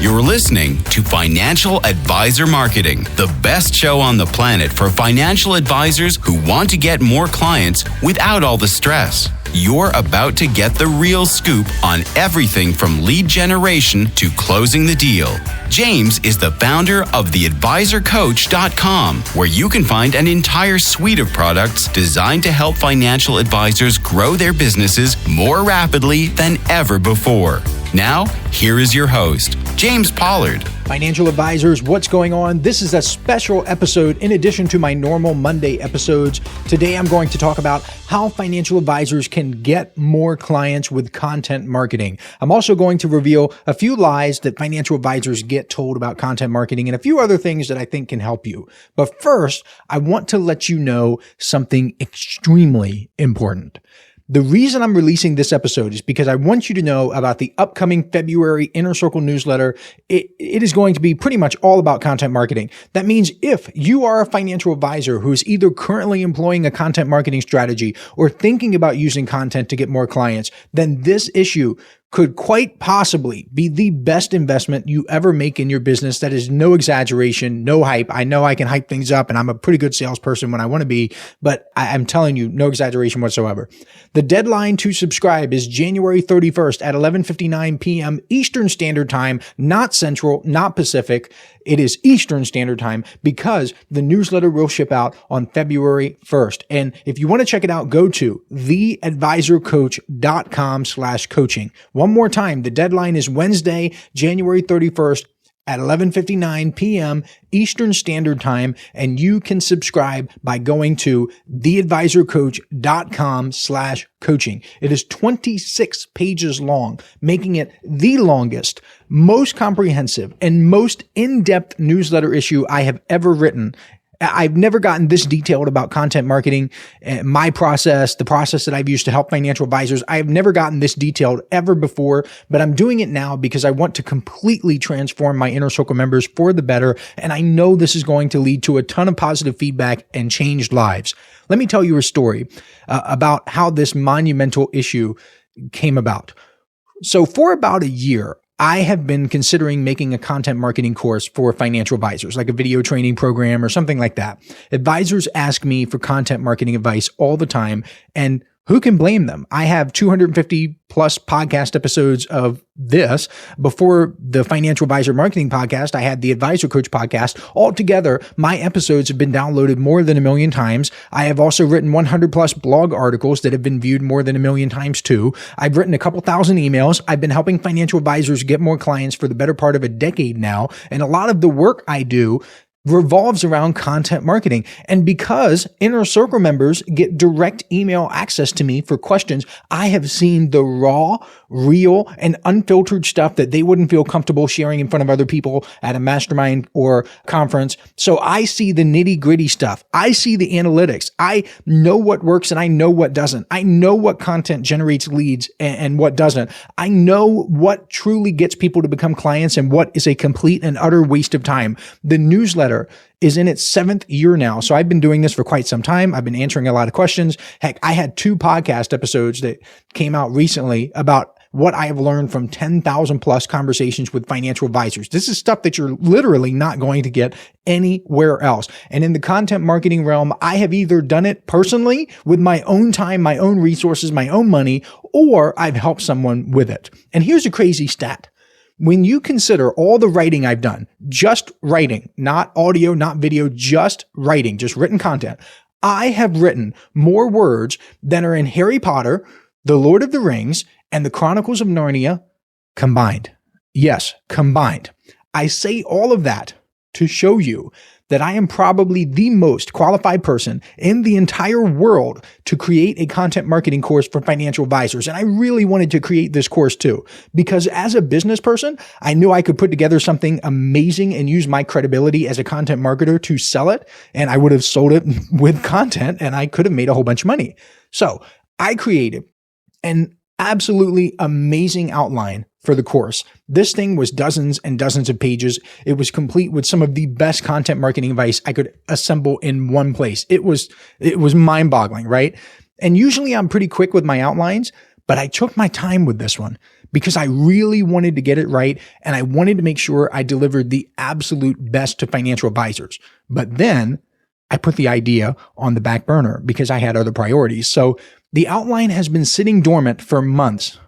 You're listening to Financial Advisor Marketing, the best show on the planet for financial advisors who want to get more clients without all the stress. You're about to get the real scoop on everything from lead generation to closing the deal. James is the founder of theadvisorcoach.com, where you can find an entire suite of products designed to help financial advisors grow their businesses more rapidly than ever before. Now, here is your host, James Pollard. Financial advisors, what's going on? This is a special episode in addition to my normal Monday episodes. Today, I'm going to talk about how financial advisors can get more clients with content marketing. I'm also going to reveal a few lies that financial advisors get told about content marketing and a few other things that I think can help you. But first, I want to let you know something extremely important. The reason I'm releasing this episode is because I want you to know about the upcoming February Inner Circle newsletter. It is going to be pretty much all about content marketing. That means if you are a financial advisor who is either currently employing a content marketing strategy or thinking about using content to get more clients, then this issue could quite possibly be the best investment you ever make in your business. That is no exaggeration, no hype. I know I can hype things up and I'm a pretty good salesperson when I want to be, but I'm telling you, no exaggeration whatsoever. The deadline to subscribe is January 31st at 11:59 p.m. Eastern Standard Time, not Central, not Pacific. It is Eastern Standard Time because the newsletter will ship out on February 1st. And if you want to check it out, go to theadvisorcoach.com/coaching. One more time, the deadline is Wednesday, January 31st at 11:59 p.m. Eastern Standard Time, and you can subscribe by going to theadvisorcoach.com/coaching. It is 26 pages long, making it the longest, most comprehensive, and most in-depth newsletter issue I have ever written. I've never gotten this detailed about content marketing, my process, the process that I've used to help financial advisors. I have never gotten this detailed ever before, but I'm doing it now because I want to completely transform my Inner Circle members for the better. And I know this is going to lead to a ton of positive feedback and changed lives. Let me tell you a story about how this monumental issue came about. So for about a year, I have been considering making a content marketing course for financial advisors, like a video training program or something like that. Advisors ask me for content marketing advice all the time, and who can blame them? I have 250 plus podcast episodes of this. Before the Financial Advisor Marketing Podcast, I had the Advisor Coach Podcast. Altogether, my episodes have been downloaded more than 1 million times. I have also written 100 plus blog articles that have been viewed more than 1 million times too. I've written a couple thousand emails. I've been helping financial advisors get more clients for the better part of a decade now. And a lot of the work I do revolves around content marketing. And because Inner Circle members get direct email access to me for questions, I have seen the raw, real, and unfiltered stuff that they wouldn't feel comfortable sharing in front of other people at a mastermind or conference. So I see the nitty-gritty stuff. I see the analytics. I know what works and I know what doesn't. I know what content generates leads and what doesn't. I know what truly gets people to become clients and what is a complete and utter waste of time. The newsletter is in its 7th year now. So I've been doing this for quite some time. I've been answering a lot of questions. Heck, I had 2 podcast episodes that came out recently about what I have learned from 10,000 plus conversations with financial advisors. This is stuff that you're literally not going to get anywhere else. And in the content marketing realm, I have either done it personally with my own time, my own resources, my own money, or I've helped someone with it. And here's a crazy stat. When you consider all the writing I've done, just writing, not audio, not video, just writing, just written content, I have written more words than are in Harry Potter, The Lord of the Rings, and the Chronicles of Narnia combined. Yes, combined. I say all of that to show you that I am probably the most qualified person in the entire world to create a content marketing course for financial advisors. And I really wanted to create this course too, because as a business person, I knew I could put together something amazing and use my credibility as a content marketer to sell it. And I would have sold it with content and I could have made a whole bunch of money. So I created an absolutely amazing outline for the course. This thing was dozens and dozens of pages. It was complete with some of the best content marketing advice I could assemble in one place. It was mind-boggling, right? And usually I'm pretty quick with my outlines, but I took my time with this one because I really wanted to get it right. And I wanted to make sure I delivered the absolute best to financial advisors. But then I put the idea on the back burner because I had other priorities. So the outline has been sitting dormant for months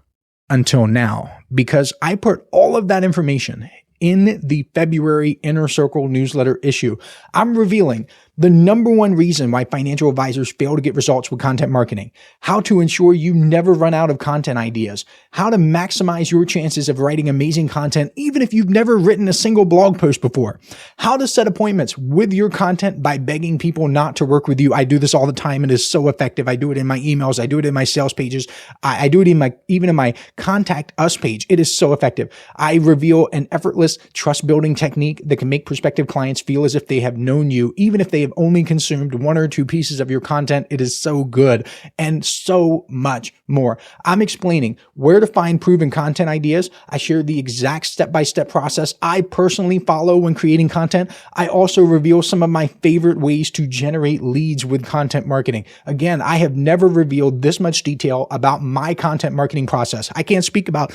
until now because I put all of that information in the February Inner Circle newsletter issue. I'm revealing the number one reason why financial advisors fail to get results with content marketing, how to ensure you never run out of content ideas, how to maximize your chances of writing amazing content even if you've never written a single blog post before, how to set appointments with your content by begging people not to work with you. I do this all the time. It is so effective. I do it in my emails. I do it in my sales pages. I do it even in my contact us page. It is so effective. I reveal an effortless trust building technique that can make prospective clients feel as if they have known you, even if they have only consumed one or two pieces of your content. It is so good, and so much more. I'm explaining where to find proven content ideas. I share the exact step-by-step process I personally follow when creating content. I also reveal some of my favorite ways to generate leads with content marketing. Again, I have never revealed this much detail about my content marketing process. I can't speak about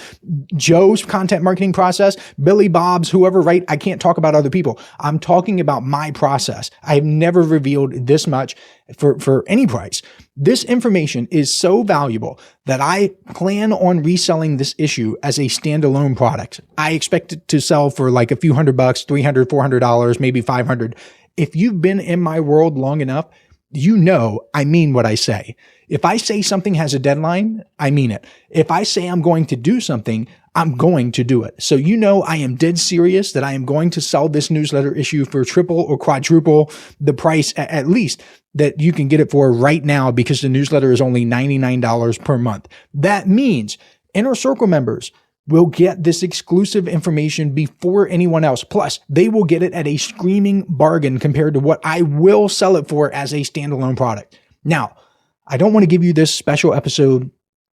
Joe's content marketing process, Billy Bob's, whoever, right? I can't talk about other people. I'm talking about my process. I have never revealed this much for any price. This information is so valuable that I plan on reselling this issue as a standalone product. I expect it to sell for like a few $100, $300, $400, maybe $500. If you've been in my world long enough, you know I mean what I say. If I say something has a deadline, I mean it. If I say I'm going to do something, I'm going to do it. So you know I am dead serious that I am going to sell this newsletter issue for triple or quadruple the price at least that you can get it for right now, because the newsletter is only $99 per month. That means Inner Circle members will get this exclusive information before anyone else. Plus, they will get it at a screaming bargain compared to what I will sell it for as a standalone product. Now, I don't want to give you this special episode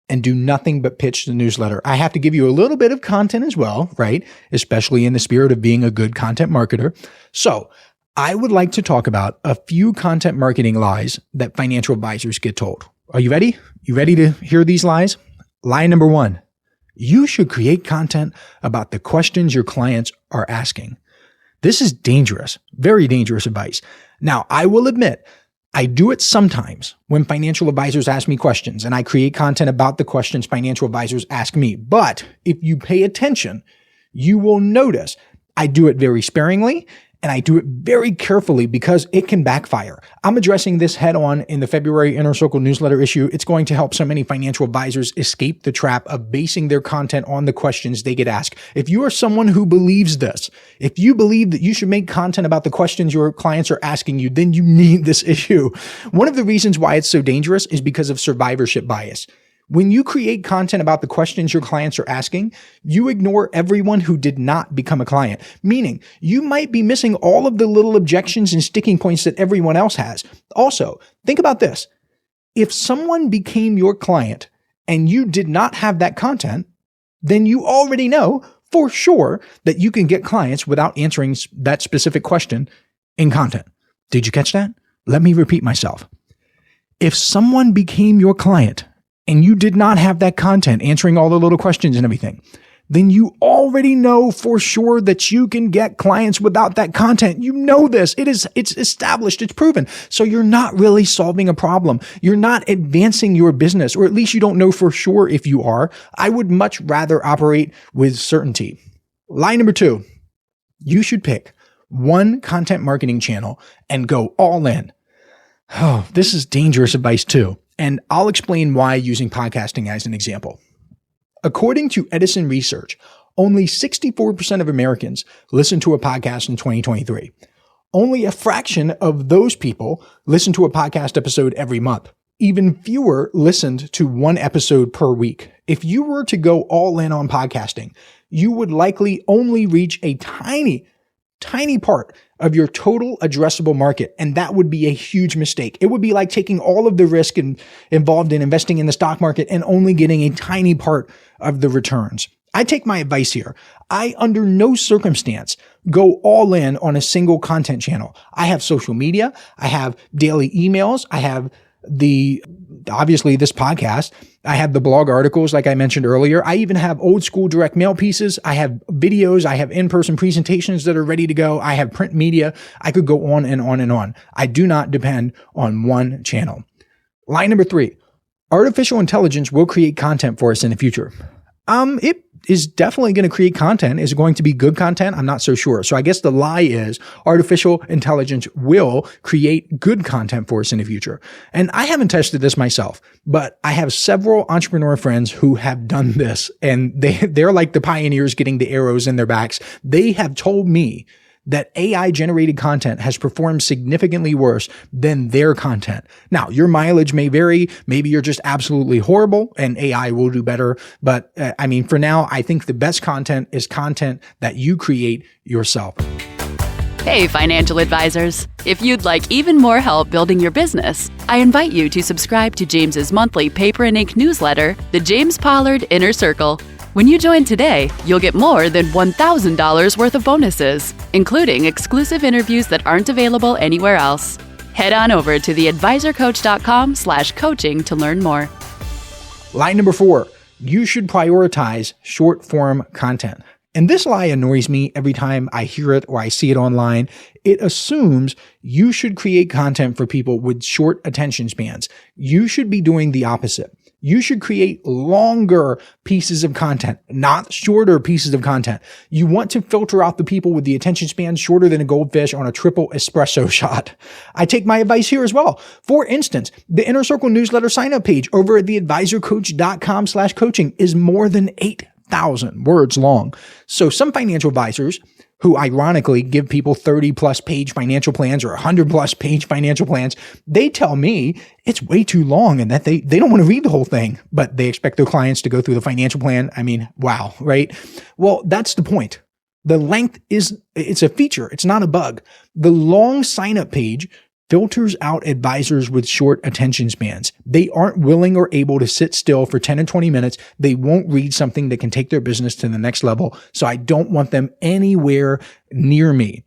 and do nothing but pitch the newsletter. I have to give you a little bit of content as well, right? Especially in the spirit of being a good content marketer. So I would like to talk about a few content marketing lies that financial advisors get told. Are you ready? You ready to hear these lies? Lie number one: you should create content about the questions your clients are asking. This is dangerous, very dangerous advice. Now, I will admit, I do it sometimes when financial advisors ask me questions, and I create content about the questions financial advisors ask me. But if you pay attention, you will notice I do it very sparingly, and I do it very carefully because it can backfire. I'm addressing this head on in the February Inner Circle newsletter issue. It's going to help so many financial advisors escape the trap of basing their content on the questions they get asked. If you are someone who believes this, if you believe that you should make content about the questions your clients are asking you, then you need this issue. One of the reasons why it's so dangerous is because of survivorship bias. When you create content about the questions your clients are asking, you ignore everyone who did not become a client, meaning you might be missing all of the little objections and sticking points that everyone else has. Also, think about this. If someone became your client and you did not have that content, then you already know for sure that you can get clients without answering that specific question in content. Did you catch that? Let me repeat myself. If someone became your client and you did not have that content answering all the little questions and everything, then you already know for sure that you can get clients without that content. You know this. It's established. It's proven. So you're not really solving a problem. You're not advancing your business, or at least you don't know for sure if you are. I would much rather operate with certainty. Lie number two: you should pick one content marketing channel and go all in. Oh, this is dangerous advice too. And I'll explain why using podcasting as an example. According to Edison Research, only 64% of Americans listen to a podcast in 2023. Only a fraction of those people listen to a podcast episode every month. Even fewer listened to one episode per week. If you were to go all in on podcasting, you would likely only reach a tiny part of your total addressable market. And that would be a huge mistake. It would be like taking all of the risk involved in investing in the stock market and only getting a tiny part of the returns. I take my advice here. I, under no circumstance, go all in on a single content channel. I have social media. I have daily emails. I have obviously this podcast. I have the blog articles, like I mentioned earlier. I even have old school direct mail pieces. I have videos. I have in-person presentations that are ready to go. I have print media. I could go on and on and on. I do not depend on one channel. Line number 3, artificial intelligence will create content for us in the future. It is definitely going to create content. Is it going to be good content? I'm not so sure. So I guess the lie is artificial intelligence will create good content for us in the future. And I haven't tested this myself, but I have several entrepreneur friends who have done this, and they're like the pioneers getting the arrows in their backs. They have told me that AI generated content has performed significantly worse than their content. Now, your mileage may vary. Maybe you're just absolutely horrible and AI will do better. But for now, I think the best content is content that you create yourself. Hey, financial advisors. If you'd like even more help building your business, I invite you to subscribe to James's monthly paper and ink newsletter, The James Pollard Inner Circle. When you join today, you'll get more than $1,000 worth of bonuses, including exclusive interviews that aren't available anywhere else. Head on over to theadvisorcoach.com/coaching to learn more. Line number 4, you should prioritize short form content. And this lie annoys me every time I hear it or I see it online. It assumes you should create content for people with short attention spans. You should be doing the opposite. You should create longer pieces of content, not shorter pieces of content. You want to filter out the people with the attention span shorter than a goldfish on a triple espresso shot. I take my advice here as well. For instance, the Inner Circle newsletter sign-up page over at theadvisorcoach.com/coaching is more than 8,000 words long. So some financial advisors who ironically give people 30 plus page financial plans or 100 plus page financial plans, they tell me it's way too long and that they don't want to read the whole thing, but they expect their clients to go through the financial plan. Wow, right? Well, that's the point. The length it's a feature. It's not a bug. The long sign up page filters out advisors with short attention spans. They aren't willing or able to sit still for 10 and 20 minutes. They won't read something that can take their business to the next level. So I don't want them anywhere near me.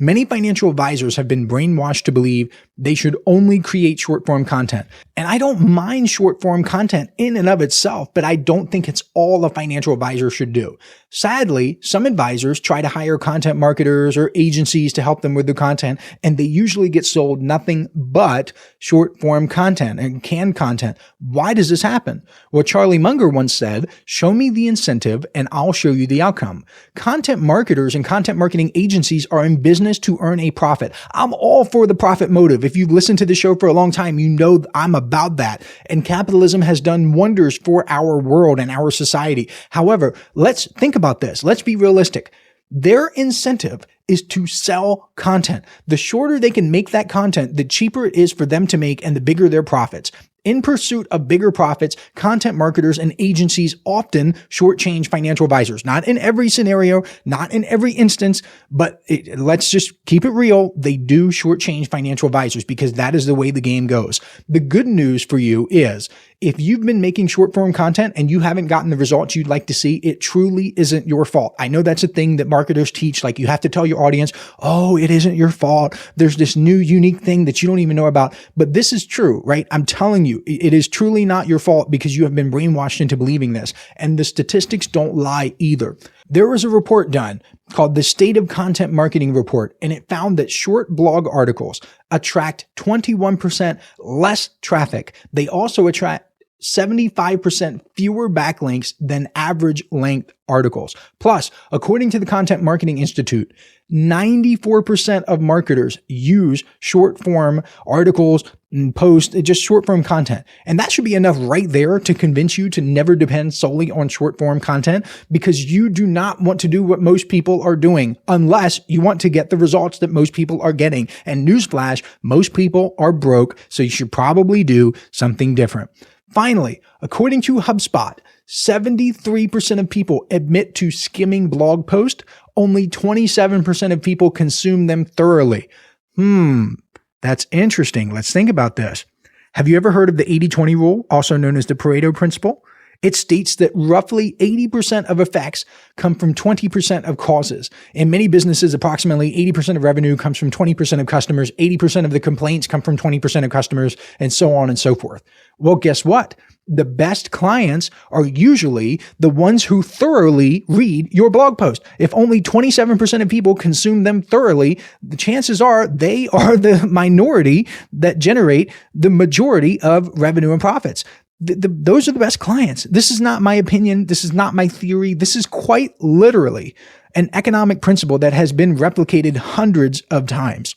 Many financial advisors have been brainwashed to believe they should only create short-form content. And I don't mind short-form content in and of itself, but I don't think it's all a financial advisor should do. Sadly, some advisors try to hire content marketers or agencies to help them with the content, and they usually get sold nothing but short-form content and canned content. Why does this happen? Well, Charlie Munger once said, "Show me the incentive and I'll show you the outcome." Content marketers and content marketing agencies are in business to earn a profit. I'm all for the profit motive. If you've listened to the show for a long time, you know I'm about that. And capitalism has done wonders for our world and our society. However, let's think about this. Let's be realistic. Their incentive is to sell content. The shorter they can make that content, the cheaper it is for them to make and the bigger their profits. In pursuit of bigger profits, content marketers and agencies often shortchange financial advisors. Not in every scenario, not in every instance, but let's just keep it real. They do shortchange financial advisors because that is the way the game goes. The good news for you is if you've been making short form content and you haven't gotten the results you'd like to see, it truly isn't your fault. I know that's a thing that marketers teach. Like you have to tell your audience, oh, it isn't your fault. There's this new unique thing that you don't even know about. But this is true, right? I'm telling you, it is truly not your fault because you have been brainwashed into believing this. And the statistics don't lie either. There was a report done called the State of Content Marketing Report, and it found that short blog articles attract 21% less traffic. They also attract 75% fewer backlinks than average length articles. Plus, according to the Content Marketing Institute, 94% of marketers use short form articles and post just short form content. And that should be enough right there to convince you to never depend solely on short form content because you do not want to do what most people are doing unless you want to get the results that most people are getting. And newsflash, most people are broke, so you should probably do something different. Finally, according to HubSpot, 73% of people admit to skimming blog posts. Only 27% of people consume them thoroughly. That's interesting. Let's think about this. Have you ever heard of the 80-20 rule, also known as the Pareto principle? It states that roughly 80% of effects come from 20% of causes. In many businesses, approximately 80% of revenue comes from 20% of customers, 80% of the complaints come from 20% of customers, and so on and so forth. Well, guess what? The best clients are usually the ones who thoroughly read your blog post. If only 27% of people consume them thoroughly, the chances are they are the minority that generate the majority of revenue and profits. Those are the best clients. This is not my opinion. This is not my theory. This is quite literally an economic principle that has been replicated hundreds of times.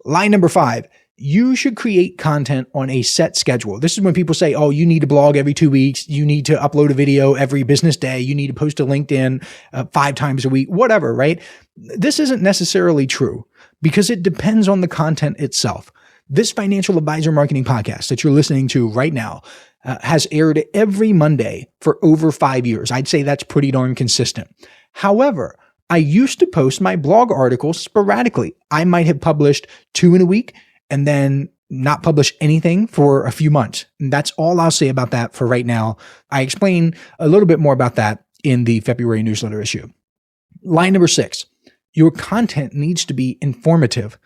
Line number 5. You should create content on a set schedule. This is when people say, oh, you need to blog every 2 weeks. You need to upload a video every business day. You need to post to LinkedIn 5 times a week, whatever, right? This isn't necessarily true because it depends on the content itself. This financial advisor marketing podcast that you're listening to right now has aired every Monday for over 5 years. I'd say that's pretty darn consistent. However, I used to post my blog articles sporadically. I might have published 2 in a week and then not publish anything for a few months. And that's all I'll say about that for right now. I explain a little bit more about that in the February newsletter issue. Line number 6, your content needs to be informative.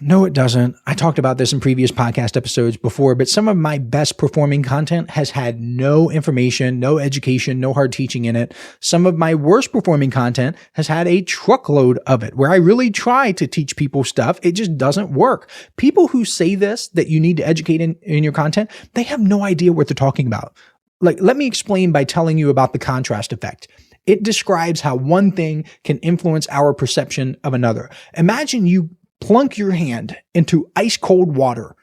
No, it doesn't. I talked about this in previous podcast episodes before, but some of my best performing content has had no information, no education, no hard teaching in it. Some of my worst performing content has had a truckload of it where I really try to teach people stuff. It just doesn't work. People who say this, that you need to educate in your content, they have no idea what they're talking about. Like, let me explain by telling you about the contrast effect. It describes how one thing can influence our perception of another. Imagine you plunk your hand into ice cold water.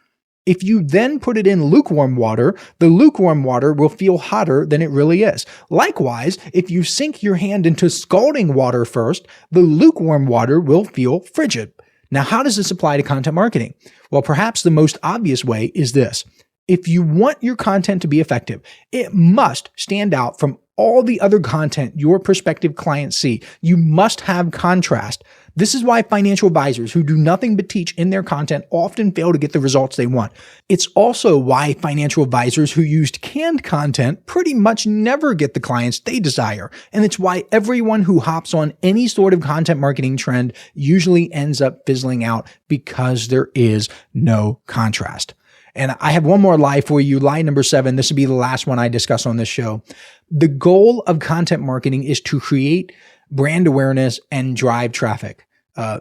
If you then put it in lukewarm water, the lukewarm water will feel hotter than it really is. Likewise, if you sink your hand into scalding water first, the lukewarm water will feel frigid. Now, how does this apply to content marketing? Well, perhaps the most obvious way is this. If you want your content to be effective, it must stand out from all the other content your prospective clients see. You must have contrast. This is why financial advisors who do nothing but teach in their content often fail to get the results they want. It's also why financial advisors who used canned content pretty much never get the clients they desire. And it's why everyone who hops on any sort of content marketing trend usually ends up fizzling out because there is no contrast. And I have one more lie for you. Lie number 7. This will be the last one I discuss on this show. The goal of content marketing is to create brand awareness and drive traffic.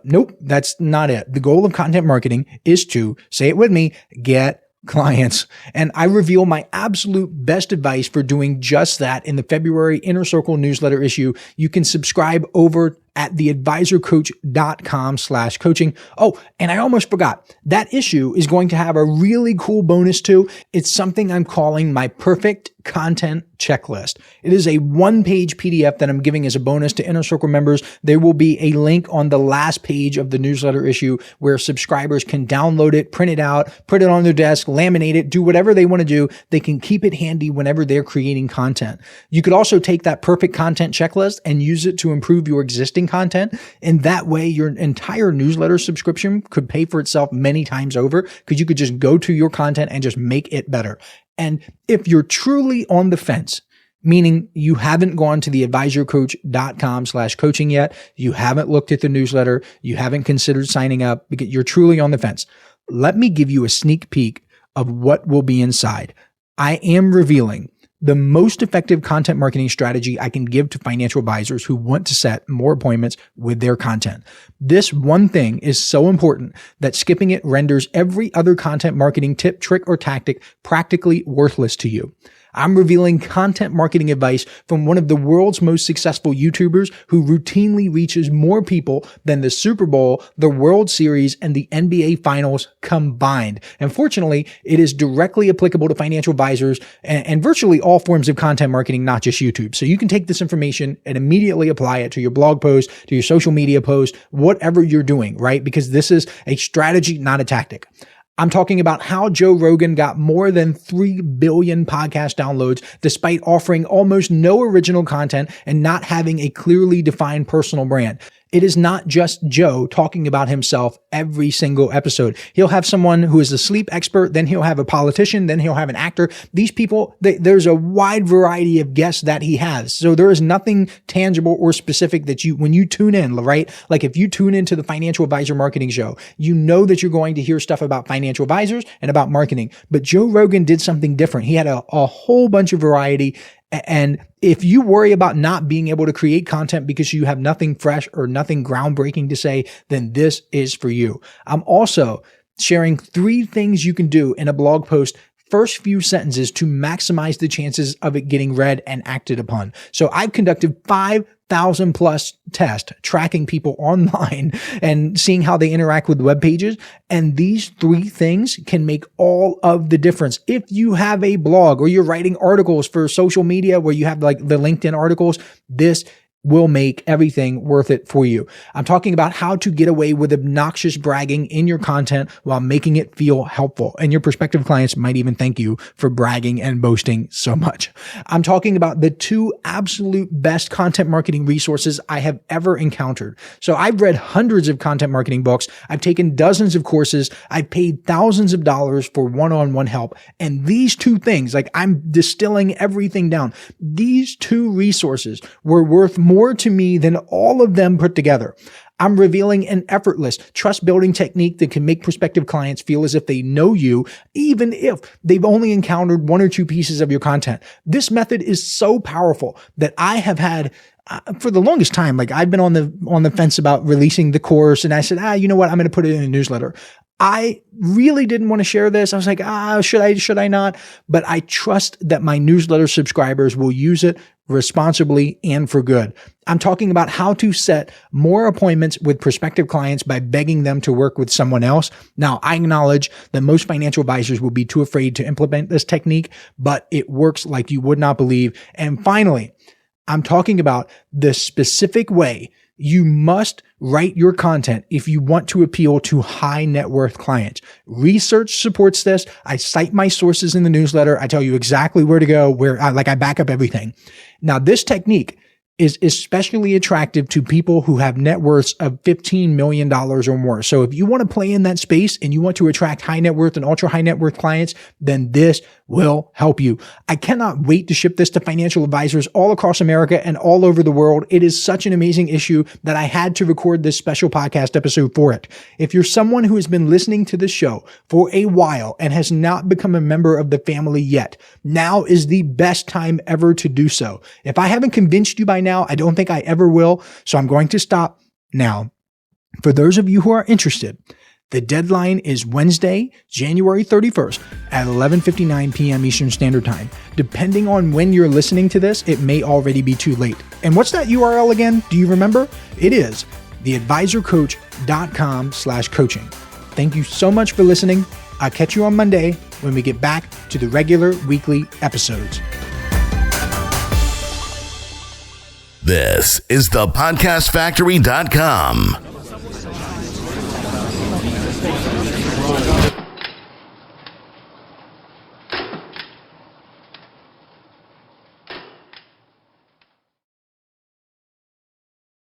Nope, that's not it. The goal of content marketing is to, say it with me, get clients. And I reveal my absolute best advice for doing just that in the February Inner Circle newsletter issue. You can subscribe over at theadvisorcoach.com/coaching. Oh, and I almost forgot. That issue is going to have a really cool bonus too. It's something I'm calling my perfect content checklist. It is a 1-page PDF that I'm giving as a bonus to Inner Circle members. There will be a link on the last page of the newsletter issue where subscribers can download it, print it out, put it on their desk, laminate it, do whatever they want to do. They can keep it handy whenever they're creating content. You could also take that perfect content checklist and use it to improve your existing content. And that way your entire newsletter subscription could pay for itself many times over because you could just go to your content and just make it better. And if you're truly on the fence, meaning you haven't gone to theadvisorcoach.com/coaching yet, you haven't looked at the newsletter, you haven't considered signing up because you're truly on the fence, let me give you a sneak peek of what will be inside. I am revealing the most effective content marketing strategy I can give to financial advisors who want to set more appointments with their content. This one thing is so important that skipping it renders every other content marketing tip, trick, or tactic practically worthless to you. I'm revealing content marketing advice from one of the world's most successful YouTubers who routinely reaches more people than the Super Bowl, the World Series, and the NBA Finals combined. And fortunately, it is directly applicable to financial advisors and virtually all forms of content marketing, not just YouTube. So you can take this information and immediately apply it to your blog post, to your social media post, whatever you're doing, right? Because this is a strategy, not a tactic. I'm talking about how Joe Rogan got more than 3 billion podcast downloads despite offering almost no original content and not having a clearly defined personal brand. It is not just Joe talking about himself every single episode. He'll have someone who is a sleep expert, then he'll have a politician, then he'll have an actor. These people, there's a wide variety of guests that he has. So there is nothing tangible or specific that when you tune in, right? Like if you tune into the Financial Advisor Marketing Show, you know that you're going to hear stuff about financial advisors and about marketing. But Joe Rogan did something different. He had a whole bunch of variety. And if you worry about not being able to create content because you have nothing fresh or nothing groundbreaking to say, then this is for you. I'm also sharing 3 things you can do in a blog post first few sentences to maximize the chances of it getting read and acted upon. So I've conducted 5,000 plus tests tracking people online and seeing how they interact with web pages. And these 3 things can make all of the difference. If you have a blog or you're writing articles for social media where you have like the LinkedIn articles, this will make everything worth it for you. I'm talking about how to get away with obnoxious bragging in your content while making it feel helpful. And your prospective clients might even thank you for bragging and boasting so much. I'm talking about the 2 absolute best content marketing resources I have ever encountered. So I've read hundreds of content marketing books. I've taken dozens of courses. I've paid thousands of dollars for one-on-one help. And these 2 things, like I'm distilling everything down. These 2 resources were worth more to me than all of them put together. I'm revealing an effortless trust building technique that can make prospective clients feel as if they know you, even if they've only encountered 1 or 2 pieces of your content. This method is so powerful that I have had for the longest time, like I've been on the fence about releasing the course, and I said, you know what? I'm going to put it in a newsletter. I really didn't want to share this. I was like, should I not? But I trust that my newsletter subscribers will use it responsibly and for good. I'm talking about how to set more appointments with prospective clients by begging them to work with someone else. Now, I acknowledge that most financial advisors will be too afraid to implement this technique, but it works like you would not believe. And finally, I'm talking about the specific way you must write your content if you want to appeal to high net worth clients. Research supports this. I cite my sources in the newsletter. I tell you exactly where to go, I back up everything. Now, this technique is especially attractive to people who have net worths of $15 million or more. So if you want to play in that space and you want to attract high net worth and ultra high net worth clients, then this will help you. I cannot wait to ship this to financial advisors all across America and all over the world. It is such an amazing issue that I had to record this special podcast episode for it. If you're someone who has been listening to this show for a while and has not become a member of the family yet, now is the best time ever to do so. If I haven't convinced you by now, I don't think I ever will. So I'm going to stop now. For those of you who are interested, the deadline is Wednesday, January 31st at 11:59 p.m. Eastern Standard Time. Depending on when you're listening to this, it may already be too late. And what's that URL again? Do you remember? It is theadvisorcoach.com/coaching. Thank you so much for listening. I'll catch you on Monday when we get back to the regular weekly episodes. This is thepodcastfactory.com.